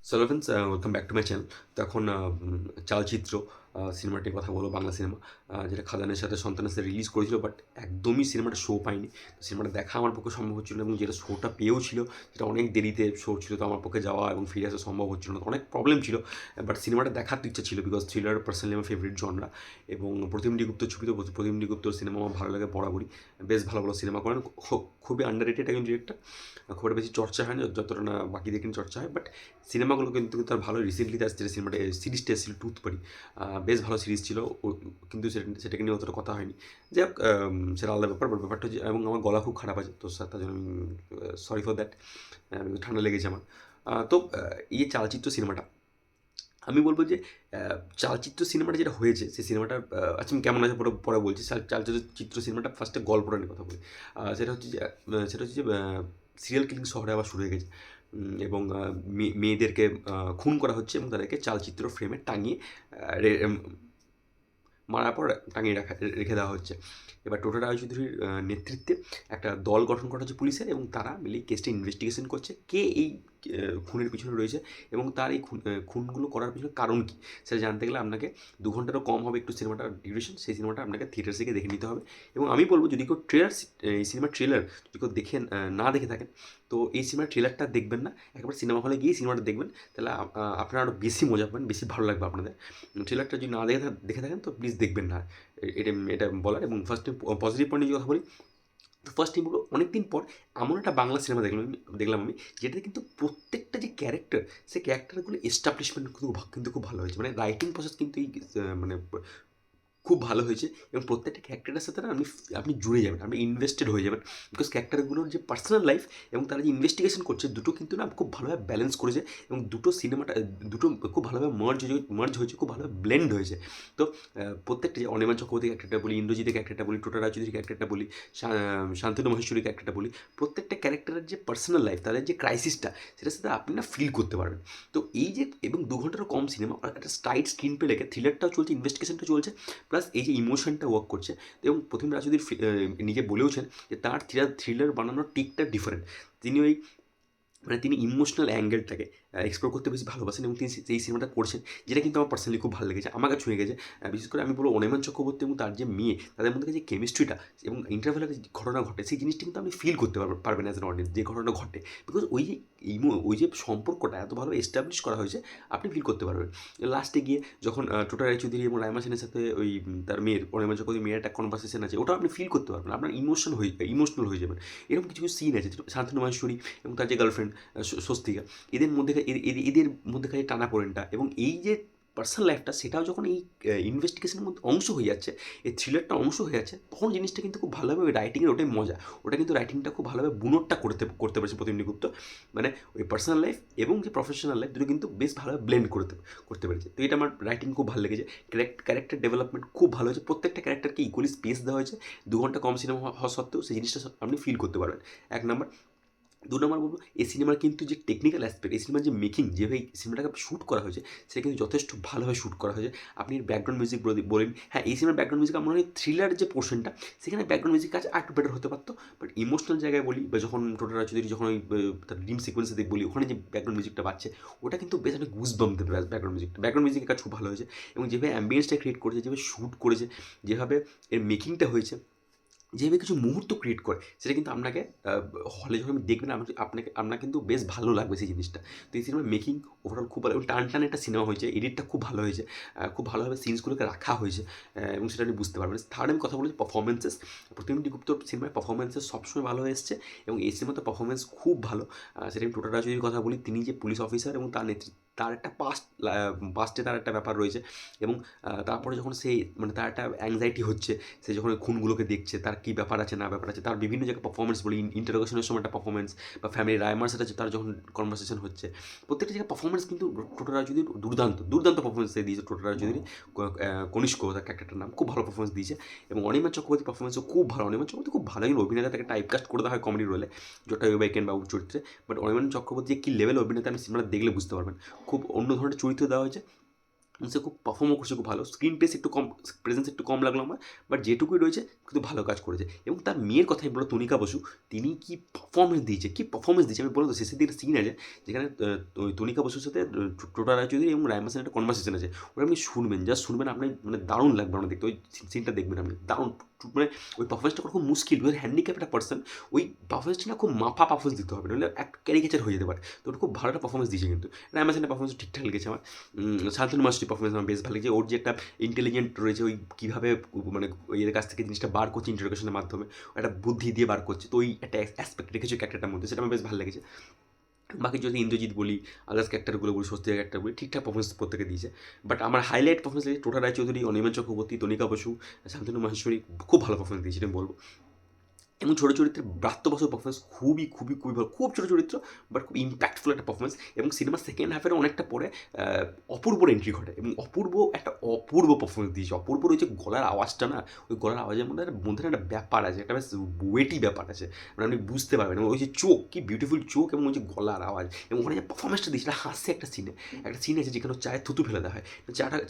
So friends, welcome back to my channel. তো এখন চালচিত্র সিনেমাটির কথা বলবো, বাংলা সিনেমা যেটা খাদানের সাথে সন্তানের সাথে রিলিজ করেছিল, বাট একদমই সিনেমাটা শো পাইনি। তো সিনেমাটা দেখা আমার পক্ষে সম্ভব হচ্ছিল না, এবং যেটা শোটা পেয়েও ছিল সেটা অনেক দেরিতে শো ছিল, তো আমার পক্ষে যাওয়া এবং ফিরে আসা সম্ভব হচ্ছিল না, তো অনেক প্রবলেম ছিল। বাট সিনেমাটা দেখার তো ইচ্ছা ছিল, বিকজ থ্রিলার পার্সোনালি আমার ফেভারিট জনরা। এবং প্রতিমটি গুপ্তর ছবি, তো প্রতিমটি গুপ্তর সিনেমা আমার ভালো লাগে বরাবরই। বেশ ভালো ভালো সিনেমা করেন, খুবই আন্ডার রেটেড একজন ডিরেক্টর। খুব একটা বেশি চর্চা হয় না, যতটা না বাকি দেখেন চর্চা হয়, বাট সিনেমাগুলো কিন্তু তার ভালো। রিসেন্টলি তার যে সিনেমাটা সিরিজটা এসেছিল টুথপারি, বেশ ভালো সিরিজ ছিল কিন্তু সেটাকে নিয়ে অতটা কথা হয়নি। যাই হোক, সেটা আলাদা ব্যাপার, বাট ব্যাপারটা এবং আমার গলা খুব খারাপ আছে, তো তার জন্য আমি সরি ফর দ্যাট। ঠান্ডা লেগেছে আমার। তো এই চালচিত্র সিনেমাটা আমি বলবো যে চালচিত্র সিনেমাটা যেটা হয়েছে, সেই সিনেমাটা আচ্ছা আমি কেমন আছে পরে পরে বলছি। চালচিত্র সিনেমাটা ফার্স্টে গল্পটা নিয়ে কথা বলি। সেটা হচ্ছে যে সিরিয়াল কিলিং শহরে আবার শুরু হয়ে গেছে, এবং মেয়েদেরকে খুন করা হচ্ছে এবং তাদেরকে চালচিত্র ফ্রেমে টাঙিয়ে মারার পর টাঙিয়ে রেখে দেওয়া হচ্ছে। এবার টোটো রায়চৌধুরীর নেতৃত্বে একটা দল গঠন করা হচ্ছে পুলিশের, এবং তারা মিলে কেসটা ইনভেস্টিগেশন করছে কে এই খুনের পিছনে রয়েছে, এবং তার এই খুনগুলো করার পিছনে কারণ কী সেটা জানতে গেলে আপনাকে 2 ঘন্টারও কম হবে একটু সিনেমাটার ডিউরেশন। সেই সিনেমাটা আপনাকে থিয়েটার থেকে দেখে নিতে হবে। এবং আমি বলবো, যদি কেউ এই সিনেমার ট্রেলার যদি কেউ না দেখে থাকেন, তো এই সিনেমার ট্রেলারটা দেখবেন না, একবার সিনেমা হলে গিয়ে সিনেমাটা দেখবেন, তাহলে আপনারা আরও বেশি মজা পাবেন, বেশি ভালো লাগবে আপনাদের। ট্রেলারটা যদি না দেখে থাকেন তো প্লিজ দেখবেন না। এটা এটা বলার। এবং ফার্স্ট পজিটিভ পয়েন্টে যদি কথা বলি, তো ফার্স্ট টাইম বলবো অনেকদিন পর এমন একটা বাংলা সিনেমা দেখলাম আমি, যেটাতে কিন্তু প্রত্যেকটা যে ক্যারেক্টার, সেই ক্যারেক্টারগুলো এস্টাবলিশমেন্ট কিন্তু খুব ভালো হয়েছে। মানে রাইটিং প্রসেস কিন্তু এই মানে খুব ভালো হয়েছে, এবং প্রত্যেকটা ক্যারেক্টারের সাথে না আপনি জুড়ে যাবেন, আপনি ইনভেস্টেড হয়ে যাবেন, বিকজ ক্যারেক্টারগুলোর যে পার্সোনাল লাইফ এবং তারা যে ইনভেস্টিগেশন করছে, দুটো কিন্তু না খুব ভালোভাবে ব্যালেন্স করেছে, এবং দুটো খুব ভালোভাবে মার্জ হয়েছে, খুব ভালোভাবে ব্লেন্ড হয়েছে। তো প্রত্যেকটা যে অনির্বাণ চক্রবর্তী ক্যারেক্টারটা বলি, ইন্দ্রজিতের ক্যারেক্টারটা বলি, টোটা রায়চৌধুরী ক্যারেক্টারটা বলি, শান্তনু মহেশ্বরী ক্যারেক্টারটা বলি, প্রত্যেকটা ক্যারেক্টারের যে পার্সোনাল লাইফ, তাদের যে ক্রাইসিসটা, সেটার সাথে আপনি না ফিল করতে পারবেন। তো এই যে, এবং 2 ঘন্টারও কম সিনেমা, আর একটা টাইট স্ক্রিন প্লে রেখে থ্রিলারটাও চলছে, ইনভেস্টিগেশনটা চলছে, প্লাস এই যে ইমোশনটা ওয়ার্ক করছে। এবং প্রথম রাজুদির নিজে বলেওছেন যে তার থ্রিলার বানানোর টিকটা ডিফারেন্ট। তিনি ওই মানে তিনি ইমোশনাল অ্যাঙ্গেলটাকে এক্সপ্লোর করতে বেশি ভালোবাসেন, এবং তিনি এই সিনেমাটা করছেন, যেটা কিন্তু আমার পার্সোনালি খুব ভালো লেগেছে, আমাকে ছুঁয়ে গেছে। বিশেষ করে আমি বলবো অনির্বাণ চক্রবর্তী এবং তার যে মেয়ে, তাদের মধ্যে যে কেমিস্ট্রিটা এবং ইন্টারভেলের যে ঘটনা ঘটে, সেই জিনিসটা কিন্তু আপনি ফিল করতে পারবেন অ্যাজ অ্যান অডিয়েন্স, যে ঘটনা ঘটে, বিকজ ওই যে সম্পর্কটা এত ভালো এস্টাবলিশ করা হয়েছে, আপনি ফিল করতে পারবেন। লাস্টে গিয়ে যখন টোটা রায়চৌধুরী এবং রাইমা সেনের সাথে ওই তার মেয়ের, অনির্বাণ চক্রবর্তী মেয়ের একটা কনভারসেশন আছে, ওটা আপনি ফিল করতে পারবেন, আপনার ইমোশনাল হয়ে যাবেন। এরকম কিছু কিছু সিন আছে শান্তনু মহেশ্বরী এবং তার যে গার্লফ্রেন্ড স্বস্তিকা, এদের মধ্যেকার যে টানাপোড়েনটা এবং এই যে পার্সোনাল লাইফটা, সেটাও যখন এই ইনভেস্টিগেশনের মধ্যে অংশ হয়ে যাচ্ছে, এই থ্রিলারটা অংশ হয়ে যাচ্ছে, তখন জিনিসটা কিন্তু খুব ভালোভাবে ওই রাইটিংয়ের ওটাই মজা। ওটা কিন্তু রাইটিংটা খুব ভালোভাবে বুনটটা করতে পারছে প্রতিমনি গুপ্ত। মানে ওই পার্সোনাল লাইফ এবং যে প্রফেশনাল লাইফ, দুটো কিন্তু বেশ ভালোভাবে ব্লেন্ড করতে পেরেছে। তো এটা আমার রাইটিং খুব ভালো লেগেছে। ক্যারেক্টার ডেভেলপমেন্ট খুব ভালো হয়েছে, প্রত্যেকটা ক্যারেক্টারকে ইকুয়ালি স্পেস দেওয়া হয়েছে। 2 ঘন্টা কম সিনেমা হওয়া সত্ত্বেও সেই জিনিসটা আপনি ফিল করতে পারবেন। 1 নম্বর। 2 নম্বর বলবো, এই সিনেমার কিন্তু যে টেকনিক্যাল অ্যাসপেক্ট, এই সিনেমার যে মেকিং, যেভাবে সিনেমাটাকে শ্যুট করা হয়েছে, সেটা কিন্তু যথেষ্ট ভালোভাবে শ্যুট করা হয়েছে। আপনি ব্যাকগ্রাউন্ড মিউজিক বলেন, হ্যাঁ এই সিনেমার ব্যাকগ্রাউন্ড মিউজিক আমার মনে হয় থ্রিলার যে পোর্শনটা, সেখানে ব্যাকগ্রাউন্ড মিউজিক কাজ একটু বেটার হতে পারতো। বাট ইমোশনাল জায়গায় বলি, বা যখন টোটা রায়চৌধুরী যখন ওই তার ড্রিম সিকোয়েন্সে বলি, ওখানে যে ব্যাকগ্রাউন্ড মিউজিকটা পাচ্ছে, ওটা কিন্তু বেশ একটা গুজবাম্প দেবে। ব্যাকগ্রাউন্ড মিউজিকের কাজ খুব ভালো হয়েছে, এবং যেভাবে অ্যাম্বিয়েন্সটা ক্রিয়েট করেছে, যেভাবে শ্যুট করেছে, যেভাবে এর মেকিংটা হয়েছে, যেভাবে কিছু মুহূর্ত ক্রিয়েট করে, সেটা কিন্তু আপনাকে হলে যখন দেখবেন, আপনার কিন্তু বেশ ভালো লাগবে সেই জিনিসটা। তো এই সিনেমার মেকিং ওভারঅল খুব ভালো, এবং টান একটা সিনেমা হয়েছে, এডিটটা খুব ভালো হয়েছে, খুব ভালোভাবে সিনসগুলোকে রাখা হয়েছে, এবং সেটা আপনি বুঝতে পারবেন। থার্ড আমি কথা বলেছি পারফরমেন্সেস। প্রতিমটি গুপ্তর সিনেমায় পারফরমেন্সেস সবসময় ভালো এসছে, এবং এই সিনেমাতে পারফরমেন্স খুব ভালো। সেটা আমি টোটা রাজুরির কথা বলি, তিনি যে পুলিশ অফিসার এবং তার নেতৃত্ব, তার একটা পাস্টে তার একটা ব্যাপার রয়েছে, এবং তারপরে যখন মানে তার একটা অ্যাংজাইটি হচ্ছে, সে যখন ওই খুনগুলোকে দেখছে, তার কী ব্যাপার আছে না ব্যাপার আছে, তার বিভিন্ন জায়গায় পারফরমেন্স বলি, ইন্টারোগেশনের সময় একটা পারফরমেন্স, বা ফ্যামিলি রায়মার সাথে তার যখন কনভারসেশন হচ্ছে, প্রত্যেকটা জায়গায় পারফরমেন্স কিন্তু টোটা রায়চৌধুরী দুর্দান্ত পারফরমেন্স দিয়েছে। টোটা রায়চৌধুরী কনিষ্ক তার ক্যারেক্টারটার নাম, খুব ভালো পারফরমেন্স দিয়েছে। এবং অনির্বাণ চক্রবর্তীর পারফরমেন্সও খুব ভালো। অনির্বাণ চক্রবর্তী খুব ভালো একজন অভিনেতা, তাকে টাইপকাস্ট করে দেওয়া হয় কমেডি রোলে, জটায়ু বাইকেন বাবুর চরিত্রে। বাট অনির্বাণ চক্রবর্তী কী লেভেল অভিনেতা, আপনি সিনেমাটা দেখলে বুঝতে পারবেন। খুব অন্য ধরনের চরিত্র দেওয়া হয়েছে, সে খুব পারফর্মও করছে খুব ভালো, স্ক্রিন প্রেস একটু কম, প্রেজেন্স একটু কম লাগলো আমার, বাট যেটুকুই রয়েছে কিন্তু ভালো কাজ করেছে। এবং তার মেয়ের কথাই বলো, তনিকা বসু, তিনি কি পারফরমেন্স দিয়েছে আমি বলবো তো, শেষের দিকে সিন আছে যেখানে ওই তনিকা বসুর সাথে টোটা রায়চৌধুরী এবং রায়মা সেনের একটা কনভারসেশন আছে, ওটা আপনি শুনবেন, জাস্ট শুনবেন, আপনি মানে দারুণ লাগবে আপনার দেখতে, ওই সিনটা দেখবেন আপনি, দারুণ, মানে ওই পারফরমেন্সটা করা খুব মুশকিল, বিকজ হ্যান্ডিক্যাপ একটা পার্সন, ওই পারফরমেন্সটা না খুব মাফা পারফরমেন্স দিতে হবে, নাহলে একটা ক্যারিকেচার হয়ে যেতে পারে। তো ওটা খুব ভালো একটা পারফরমেন্স দিয়েছে কিন্তু, রায়মা সেনের পারফরমেন্স ঠিকঠাক লেগেছে আমার। শান্তনু মাস্টারের পারফরমেন্স আমার বেশ ভালো লেগেছে, ওর যে একটা ইন্টেলিজেন্ট রয়েছে, ওই কীভাবে মানে এর কাছ থেকে জিনিসটা বার করছে ইন্টারোগেশনের মাধ্যমে, একটা বুদ্ধি দিয়ে বার করছে, তো ওই একটা অ্যাসপেক্ট রেখেছে ক্যারেক্টারটার মধ্যে, সেটা আমার বেশ ভালো লেগেছে। বাকি যদি ইন্দ্রজিৎ বলি, আদার্স ক্যারেক্টারগুলো বলি, স্বস্তিকা ক্যারেক্টার বলি, ঠিকঠাক পারফরমেন্স প্রত্যেকে দিয়েছে। বাট আমার হাইলাইট পারফরমেন্স লেগেছে টোটা রায়চৌধুরী, অনিমেষ চক্রবর্তী, তনিকা বসু, শান্তনু মাহেশ্বরী, খুব ভালো পারফরমেন্স দিয়েছে এটা বলবো। এবং ছোটো চরিত্রের ব্রাত্য বসুর পারফরমেন্স খুবই ভালো, খুব ছোটো চরিত্র, বাট খুব ইম্প্যাক্টফুল একটা পারফরমেন্স। এবং সিনেমার সেকেন্ড হাফের অনেকটা পরে অপূর্বর এন্ট্রি ঘটে, এবং অপূর্ব পারফরমেন্স দিয়েছে। অপূর্বর ওই যে গলার আওয়াজটা না, ওই গলার আওয়াজের মধ্যে একটা ব্যাপার আছে, একটা বেশ ওয়েটি ব্যাপার আছে, মানে আপনি বুঝতে পারবেন। এবং ওই যে চোখ, কি বিউটিফুল চোখ, এবং ওই যে গলার আওয়াজ, এবং ওখানে যে পারফরমেন্সটা দিয়েছে, হাসছে একটা সিন আছে যেখানে চায়ের থুতু ফেলে দেওয়া হয়,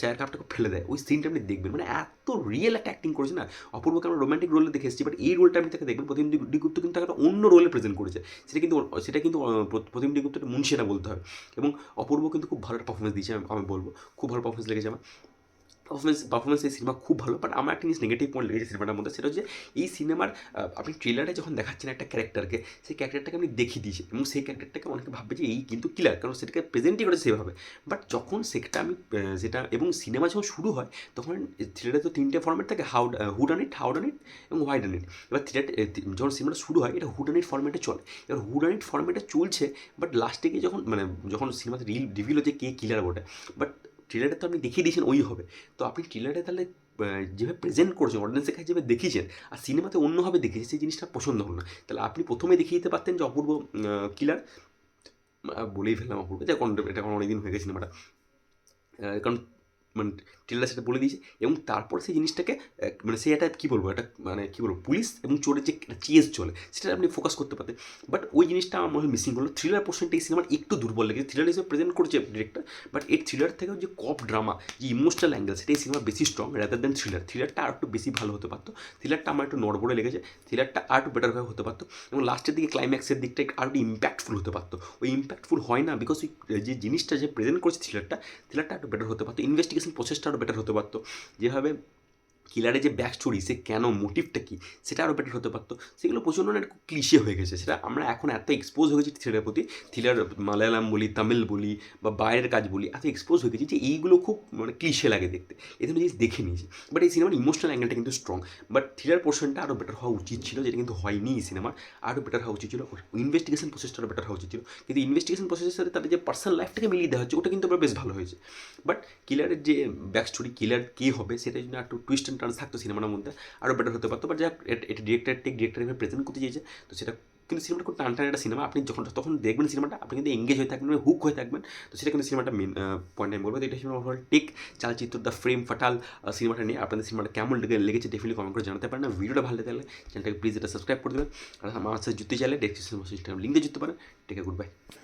চায়ের কাপটাকে ফেলে দেয়, ওই সিনটা আপনি দেখবেন, মানে এত রিয়েল একটা অ্যাক্টিং করেছে না। অপূর্বকে আমরা রোম্যান্টিক রোলে দেখে এসেছি, বাট এই রোলটা আপনি তাকে দেখবেন, প্রতিম গুপ্ত কিন্তু একটা অন্য রোলে প্রেজেন্ট করেছে, সেটা কিন্তু প্রতিম গুপ্ত একটা মুন্সি, এটা বলতে হয়। এবং অপূর্ব কিন্তু খুব ভালো একটা পারফরমেন্স দিয়েছে, আমি বলবো খুব ভালো পারফরমেন্স লেগেছে আমার। পারফরমেন্স এই সিনেমা খুব ভালো, বাট আমার একটা জিনিস নেগেটিভ পয়েন্ট লেগেছে সিনেমাটার মধ্যে, সেটা হচ্ছে এই সিনেমার আপনি ট্রেলারে যখন দেখাচ্ছেন একটা ক্যারেক্টারকে, সেই ক্যারেক্টারটাকে আপনি দেখিয়ে দিয়েছেন, এবং সেই ক্যারেক্টারটাকে অনেকে ভাববে যে এই কিন্তু কিলার, কারণ সেটাকে প্রেজেন্টই করে সেভাবে। বাট যখন সেটা এবং সিনেমা যখন শুরু হয়, তখন থ্রিলারে তো 3টে ফর্মেট থাকে, হুডানিট, হাউডানিট এবং হোয়াইডানিট। এবার যখন সিনেমাটা শুরু হয়, এটা হুডানিট ফর্মেটে চলে, এবার হুডানিট ফর্মেটে চলছে, বাট লাস্টে গিয়ে যখন সিনেমাতে রিভিল হচ্ছে কে কিলার বটে, বাট ট্রেলারে তো আপনি দেখিয়ে দিয়েছেন ওই হবে, তো আপনি ট্রেলারে তাহলে যেভাবে প্রেজেন্ট করছেন, অডিয়েন্সের কাছে যেভাবে দেখিয়েছেন, আর সিনেমাতে অন্যভাবে দেখিয়েছে, সেই জিনিসটা পছন্দ হলো না। তাহলে আপনি প্রথমে দেখিয়ে দিতে পারতেন যে অপূর্ব কিলার, বলেই ফেললাম অপূর্ব, এটা এখন অনেকদিন হয়ে গেছে সিনেমাটা, কারণ মানে ট্রেলার সেটা বলে দিয়েছে, এবং তারপর সেই জিনিসটাকে মানে সে একটা কী বলবো, একটা মানে কী বলবো, পুলিশ এবং চোরের যে একটা চেজ চলে, সেটা আপনি ফোকাস করতে পারতেন। বাট ওই জিনিসটা আমার মনে হয় মিসিং হলো। থ্রিলার পোর্শনটা এই সিনেমার একটু দুর্বল লেগেছে, থ্রিলার হিসেবে প্রেজেন্ট করেছে ডিরেক্টর, বাট এই থ্রিলার থেকেও যে কপ ড্রামা, যে ইমোশনাল অ্যাঙ্গেল, সেটা এই সিনেমা বেশি স্ট্রং রাদার দেন থ্রিলারটা আর একটু বেশি ভালো হতে পারতো। থ্রিলারটা আমার একটু নড়বড়ে লেগেছে, থ্রিলারটা আর একটু বেটারভাবে হতে পারতো, এবং লাস্টের দিকে ক্লাইম্যাক্সের দিকটা আর একটু ইম্প্যাক্টফুল হতে পারতো। ওই ইম্প্যাক্টফুল হয় না, বিকজ ওই যে জিনিসটা যে প্রেজেন্ট করেছে থ্রিলারটা একটু বেটার হতে পারতো, ইনভেস্টিগেশন প্রসেসটা আরও বেটার হতে পারতো, যেভাবে কিলারের যে ব্যাক স্টোরি, সে কেন, মোটিভটা কী, সেটা আরও বেটার হতে পারতো। সেগুলো প্রচণ্ড না খুব ক্লিশে হয়ে গেছে, সেটা আমরা এখন এত এক্সপোজ হয়ে গেছি থ্রিলারের প্রতি, থ্রিলার মালায়ালাম বলি, তামিল বলি, বা বাইরের কাজ বলি, এত এক্সপোজ হয়ে গেছি যে এইগুলো খুব মানে ক্লিশে লাগে দেখতে, এই ধরনের জিনিস দেখে নিয়েছি। বাট এই সিনেমার ইমোশনাল অ্যাঙ্গেলটা কিন্তু স্ট্রং, বাট থ্রিলার পোর্শনটা আরও বেটার হওয়া উচিত ছিল, যেটা কিন্তু হয়নি এই সিনেমার। আরও বেটার হওয়া উচিত ছিল, ইনভেস্টিগেশন প্রসেসটা আরও বেটার হওয়া উচিত ছিল, কিন্তু ইনভেস্টিগেশন প্রসেসের সাথে তাদের যে পার্সোনাল লাইফটাকে মিলিয়ে দেওয়া হচ্ছে, ওটা কিন্তু আবার বেশ ভালো হয়েছে। বাট কিলারের যে ব্যাক স্টোরি, কিলার কে হবে, সেটা যদি একটু টুইস্ট অ্যান্ড টার্নস থাকতো সিনেমার মধ্যে, আরও বেটার হতে পারতো। বাট যা এটা ডিরেক্টর এভাবে প্রেজেন্ট করতে চেয়েছে, তো সেটা কিন্তু সিনেমাটা খুব টান একটা সিনেমা, আপনি তখন দেখবেন সিনেমাটা, আপনি কিন্তু এঙ্গেজ হয়ে থাকবেন, হুক হয়ে থাকবেন, তো সেটা কিন্তু সিনেমাটা মেন পয়েন্ট আমি বলবো। তো এটা সিনেমা টেক চালচিত্র দ্য ফ্রেম ফাটাল সিনেমাটা নিয়ে আপনাদের সিনেমাটা কেমন লেগেছে ডেফিনেটলি কমেন্ট করে জানাতে পারেন। ভিডিওটা ভালো লাগলে চ্যানেলটাকে প্লিজ এটা সাবস্ক্রাইব করে দেবেন, আর আমার সাথে জুড়তে চাইলে ডেসক্রিপশন লিঙ্ক দিয়ে জুড়তে পারেন। Take good by.